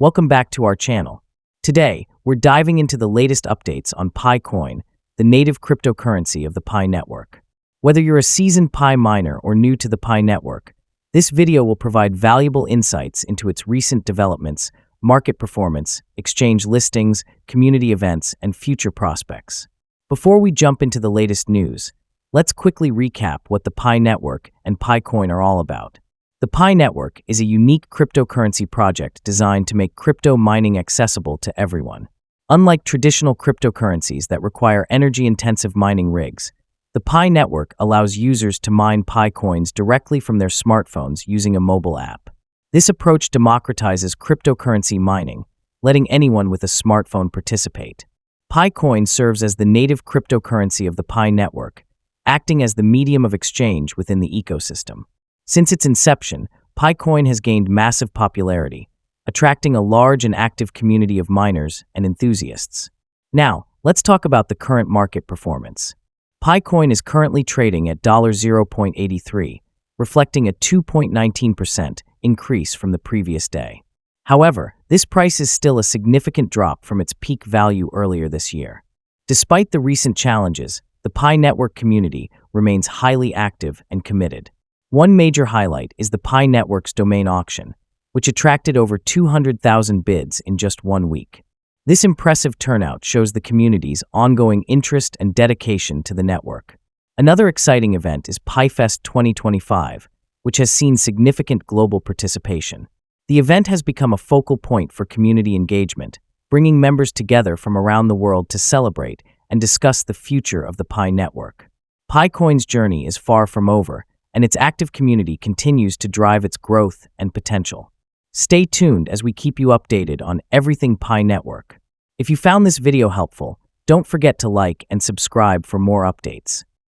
Welcome back to our channel. Today, we're diving into the latest updates on Picoin, the native cryptocurrency of the Pi network. Whether you're a seasoned Pi miner or new to the Pi network, this video will provide valuable insights into its recent developments, market performance, exchange listings, community events, and future prospects. Before we jump into the latest news, let's quickly recap what the Pi network and Picoin are all about. The Pi network is a unique cryptocurrency project designed to make crypto mining accessible to everyone. Unlike traditional cryptocurrencies that require energy-intensive mining rigs, the Pi network allows users to mine Pi coins directly from their smartphones using a mobile app. This approach democratizes cryptocurrency mining, letting anyone with a smartphone participate. Picoin serves as the native cryptocurrency of the Pi network, acting as the medium of exchange within the ecosystem. Since its inception, Picoin has gained massive popularity, attracting a large and active community of miners and enthusiasts. Now, let's talk about the current market performance. Picoin is currently trading at $0.83, reflecting a 2.19% increase from the previous day. However, this price is still a significant drop from its peak value earlier this year. Despite the recent challenges, the Pi network community remains highly active and committed. One major highlight is the Pi network's domain auction, which attracted over 200,000 bids in just 1 week. This impressive turnout shows the community's ongoing interest and dedication to the network. Another exciting event is PiFest 2025, which has seen significant global participation. The event has become a focal point for community engagement, bringing members together from around the world to celebrate and discuss the future of the Pi network. Picoin's journey is far from over, and its active community continues to drive its growth and potential. Stay tuned as we keep you updated on everything Pi network. If you found this video helpful, don't forget to like and subscribe for more updates.